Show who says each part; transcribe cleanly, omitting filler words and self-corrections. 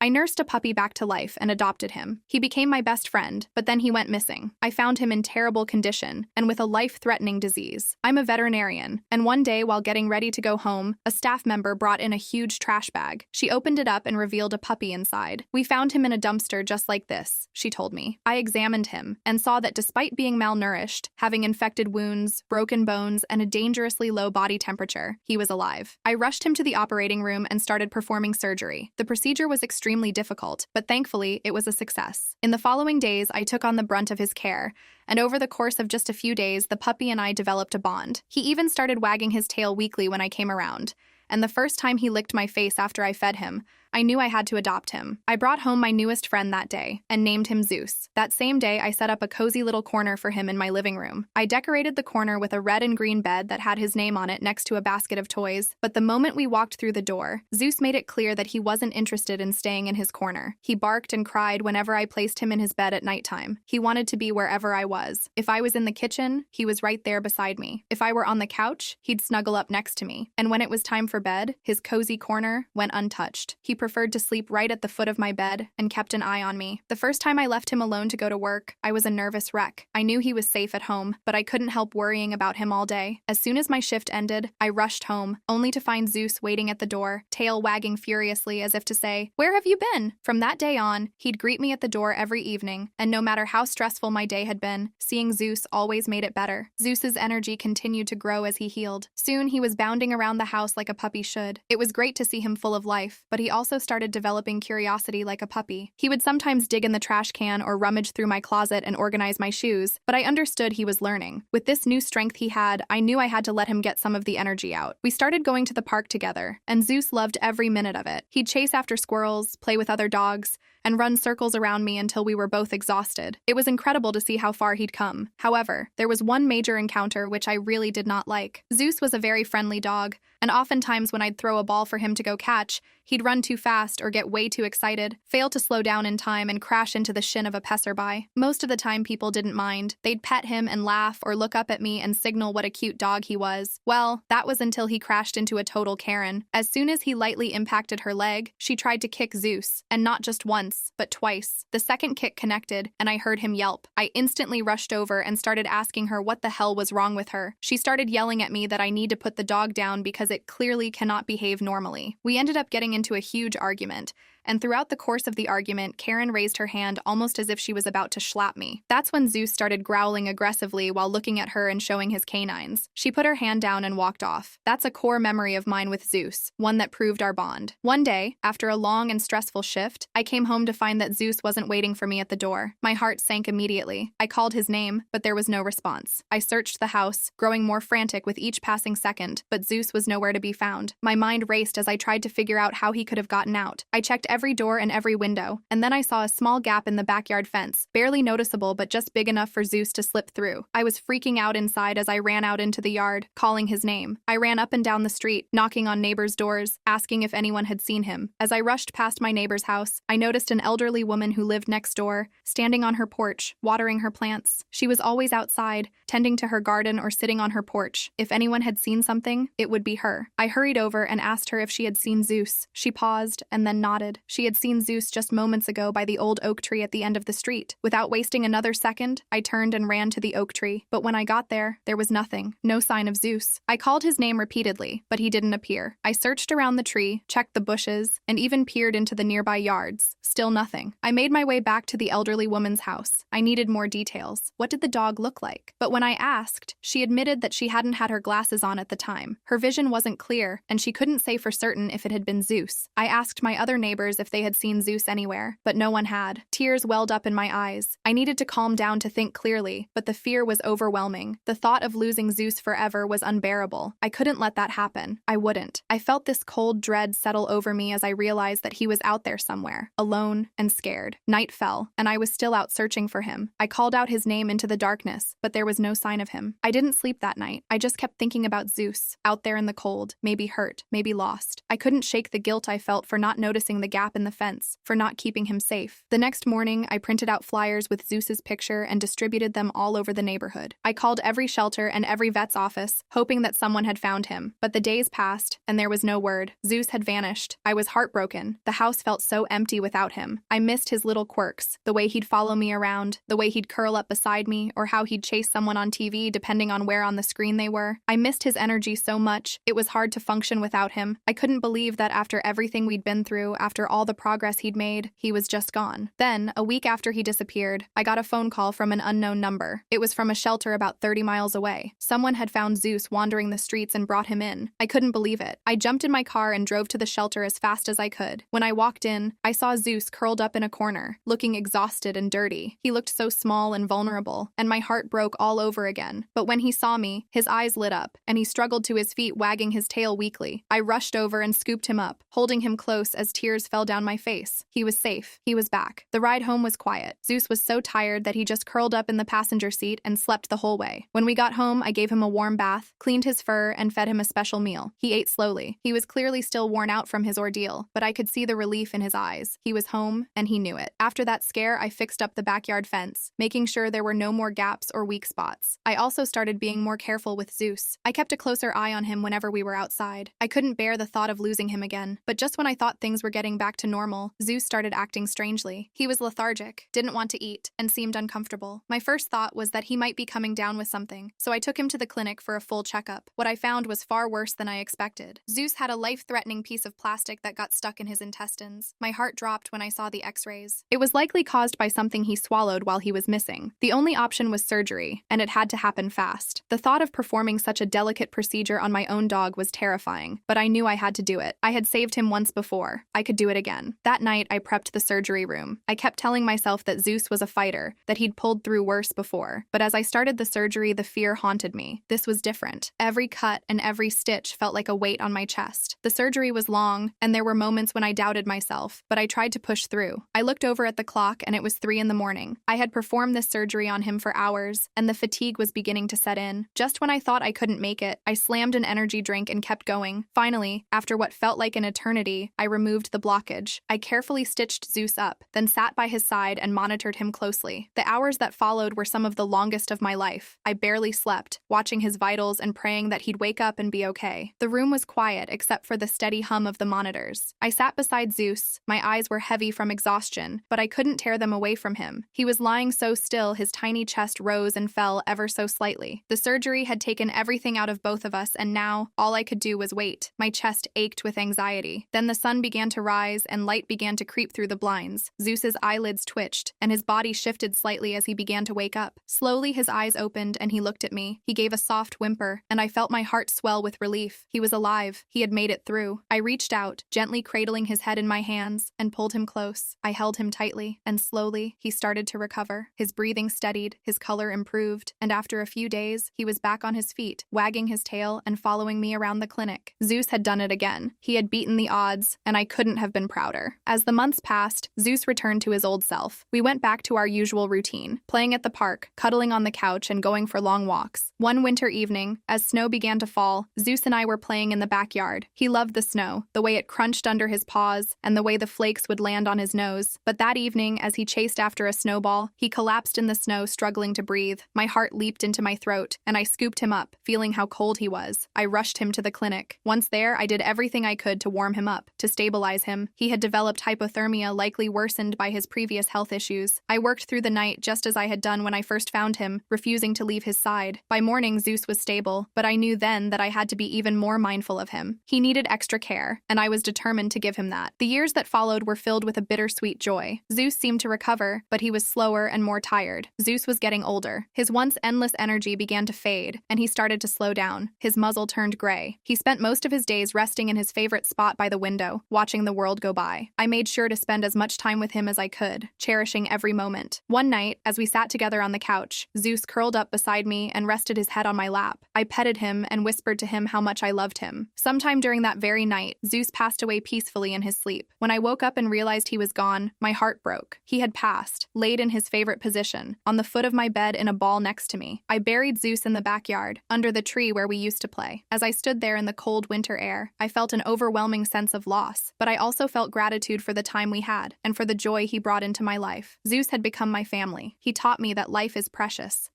Speaker 1: I nursed a puppy back to life and adopted him. He became my best friend, but then he went missing. I found him in terrible condition and with a life-threatening disease. I'm a veterinarian, and one day while getting ready to go home, a staff member brought in a huge trash bag. She opened it up and revealed a puppy inside. We found him in a dumpster just like this, she told me. I examined him and saw that despite being malnourished, having infected wounds, broken bones, and a dangerously low body temperature, he was alive. I rushed him to the operating room and started performing surgery. The procedure was extremely difficult, but thankfully it was a success. In the following days, I took on the brunt of his care, and over the course of just a few days, the puppy and I developed a bond. He even started wagging his tail weekly when I came around, and the first time he licked my face after I fed him, I knew I had to adopt him. I brought home my newest friend that day and named him Zeus. That same day, I set up a cozy little corner for him in my living room. I decorated the corner with a red and green bed that had his name on it next to a basket of toys, but the moment we walked through the door, Zeus made it clear that he wasn't interested in staying in his corner. He barked and cried whenever I placed him in his bed at nighttime. He wanted to be wherever I was. If I was in the kitchen, he was right there beside me. If I were on the couch, he'd snuggle up next to me. And when it was time for bed, his cozy corner went untouched. He preferred to sleep right at the foot of my bed and kept an eye on me. The first time I left him alone to go to work, I was a nervous wreck. I knew he was safe at home, but I couldn't help worrying about him all day. As soon as my shift ended, I rushed home, only to find Zeus waiting at the door, tail wagging furiously as if to say, "Where have you been?" From that day on, he'd greet me at the door every evening, and no matter how stressful my day had been, seeing Zeus always made it better. Zeus's energy continued to grow as he healed. Soon, he was bounding around the house like a puppy should. It was great to see him full of life, but he also started developing curiosity like a puppy. He would sometimes dig in the trash can or rummage through my closet and organize my shoes, but I understood he was learning. With this new strength he had, I knew I had to let him get some of the energy out. We started going to the park together, and Zeus loved every minute of it. He'd chase after squirrels, play with other dogs, and run circles around me until we were both exhausted. It was incredible to see how far he'd come. However, there was one major encounter which I really did not like. Zeus was a very friendly dog, and oftentimes when I'd throw a ball for him to go catch, he'd run too fast or get way too excited, fail to slow down in time, and crash into the shin of a passerby. Most of the time, people didn't mind. They'd pet him and laugh or look up at me and signal what a cute dog he was. Well, that was until he crashed into a total Karen. As soon as he lightly impacted her leg, she tried to kick Zeus, and not just once, but twice. The second kick connected, and I heard him yelp. I instantly rushed over and started asking her what the hell was wrong with her. She started yelling at me that I need to put the dog down because it clearly cannot behave normally. We ended up getting into a huge argument, and throughout the course of the argument, Karen raised her hand almost as if she was about to slap me. That's when Zeus started growling aggressively while looking at her and showing his canines. She put her hand down and walked off. That's a core memory of mine with Zeus, one that proved our bond. One day, after a long and stressful shift, I came home to find that Zeus wasn't waiting for me at the door. My heart sank immediately. I called his name, but there was no response. I searched the house, growing more frantic with each passing second, but Zeus was nowhere to be found. My mind raced as I tried to figure out how he could have gotten out. I checked every door and every window, and then I saw a small gap in the backyard fence, barely noticeable but just big enough for Zeus to slip through. I was freaking out inside as I ran out into the yard, calling his name. I ran up and down the street, knocking on neighbors' doors, asking if anyone had seen him. As I rushed past my neighbor's house, I noticed an elderly woman who lived next door, standing on her porch, watering her plants. She was always outside, tending to her garden or sitting on her porch. If anyone had seen something, it would be her. I hurried over and asked her if she had seen Zeus. She paused and then nodded. She had seen Zeus just moments ago by the old oak tree at the end of the street. Without wasting another second, I turned and ran to the oak tree, but when I got there was nothing, no sign of Zeus. I called his name repeatedly, but he didn't appear. I searched around the tree, checked the bushes, and even peered into the nearby yards. Still nothing. I made my way back to the elderly woman's house. I needed more details. What did the dog look like? But when I asked, she admitted that she hadn't had her glasses on at the time. Her vision wasn't clear, and she couldn't say for certain if it had been Zeus. I asked my other neighbors if they had seen Zeus anywhere, but no one had. Tears welled up in my eyes. I needed to calm down to think clearly, but the fear was overwhelming. The thought of losing Zeus forever was unbearable. I couldn't let that happen. I wouldn't. I felt this cold dread settle over me as I realized that he was out there somewhere, alone and scared. Night fell, and I was still out searching for him. I called out his name into the darkness, but there was no sign of him. I didn't sleep that night. I just kept thinking about Zeus, out there in the cold, maybe hurt, maybe lost. I couldn't shake the guilt I felt for not noticing the gap gap in the fence, for not keeping him safe. The next morning, I printed out flyers with Zeus's picture and distributed them all over the neighborhood. I called every shelter and every vet's office, hoping that someone had found him. But the days passed, and there was no word. Zeus had vanished. I was heartbroken. The house felt so empty without him. I missed his little quirks, the way he'd follow me around, the way he'd curl up beside me, or how he'd chase someone on TV depending on where on the screen they were. I missed his energy so much, it was hard to function without him. I couldn't believe that after everything we'd been through, after all the progress he'd made, he was just gone. Then, a week after he disappeared, I got a phone call from an unknown number. It was from a shelter about 30 miles away. Someone had found Zeus wandering the streets and brought him in. I couldn't believe it. I jumped in my car and drove to the shelter as fast as I could. When I walked in, I saw Zeus curled up in a corner, looking exhausted and dirty. He looked so small and vulnerable, and my heart broke all over again. But when he saw me, his eyes lit up, and he struggled to his feet, wagging his tail weakly. I rushed over and scooped him up, holding him close as tears fell down my face. He was safe. He was back. The ride home was quiet. Zeus was so tired that he just curled up in the passenger seat and slept the whole way. When we got home, I gave him a warm bath, cleaned his fur, and fed him a special meal. He ate slowly. He was clearly still worn out from his ordeal, but I could see the relief in his eyes. He was home, and he knew it. After that scare, I fixed up the backyard fence, making sure there were no more gaps or weak spots. I also started being more careful with Zeus. I kept a closer eye on him whenever we were outside. I couldn't bear the thought of losing him again. But just when I thought things were getting back to normal, Zeus started acting strangely. He was lethargic, didn't want to eat, and seemed uncomfortable. My first thought was that he might be coming down with something, so I took him to the clinic for a full checkup. What I found was far worse than I expected. Zeus had a life-threatening piece of plastic that got stuck in his intestines. My heart dropped when I saw the x-rays. It was likely caused by something he swallowed while he was missing. The only option was surgery, and it had to happen fast. The thought of performing such a delicate procedure on my own dog was terrifying, but I knew I had to do it. I had saved him once before. I could do it again. That night, I prepped the surgery room. I kept telling myself that Zeus was a fighter, that he'd pulled through worse before. But as I started the surgery, the fear haunted me. This was different. Every cut and every stitch felt like a weight on my chest. The surgery was long, and there were moments when I doubted myself, but I tried to push through. I looked over at the clock, and it was 3 in the morning. I had performed this surgery on him for hours, and the fatigue was beginning to set in. Just when I thought I couldn't make it, I slammed an energy drink and kept going. Finally, after what felt like an eternity, I removed the blockage. I carefully stitched Zeus up, then sat by his side and monitored him closely. The hours that followed were some of the longest of my life. I barely slept, watching his vitals and praying that he'd wake up and be okay. The room was quiet except for the steady hum of the monitors. I sat beside Zeus. My eyes were heavy from exhaustion, but I couldn't tear them away from him. He was lying so still, his tiny chest rose and fell ever so slightly. The surgery had taken everything out of both of us, and now all I could do was wait. My chest ached with anxiety. Then the sun began to rise and light began to creep through the blinds. Zeus's eyelids twitched, and his body shifted slightly as he began to wake up. Slowly his eyes opened and he looked at me. He gave a soft whimper, and I felt my heart swell with relief. He was alive. He had made it through. I reached out, gently cradling his head in my hands, and pulled him close. I held him tightly, and slowly he started to recover. His breathing steadied, his color improved, and after a few days, he was back on his feet, wagging his tail and following me around the clinic. Zeus had done it again. He had beaten the odds, and I couldn't have been prouder. As the months passed, Zeus returned to his old self. We went back to our usual routine, playing at the park, cuddling on the couch, and going for long walks. One winter evening, as snow began to fall, Zeus and I were playing in the backyard. He loved the snow, the way it crunched under his paws, and the way the flakes would land on his nose. But that evening, as he chased after a snowball, he collapsed in the snow, struggling to breathe. My heart leaped into my throat, and I scooped him up, feeling how cold he was. I rushed him to the clinic. Once there, I did everything I could to warm him up, to stabilize him. He had developed hypothermia, likely worsened by his previous health issues. I worked through the night just as I had done when I first found him, refusing to leave his side. By morning, Zeus was stable, but I knew then that I had to be even more mindful of him. He needed extra care, and I was determined to give him that. The years that followed were filled with a bittersweet joy. Zeus seemed to recover, but he was slower and more tired. Zeus was getting older. His once endless energy began to fade, and he started to slow down. His muzzle turned gray. He spent most of his days resting in his favorite spot by the window, watching the world go by. I made sure to spend as much time with him as I could, cherishing every moment. One night, as we sat together on the couch, Zeus curled up beside me and rested his head on my lap. I petted him and whispered to him how much I loved him. Sometime during that very night, Zeus passed away peacefully in his sleep. When I woke up and realized he was gone, my heart broke. He had passed, laid in his favorite position, on the foot of my bed in a ball next to me. I buried Zeus in the backyard, under the tree where we used to play. As I stood there in the cold winter air, I felt an overwhelming sense of loss, but I also felt gratitude for the time we had and for the joy he brought into my life. Zeus had become my family. He taught me that life is precious,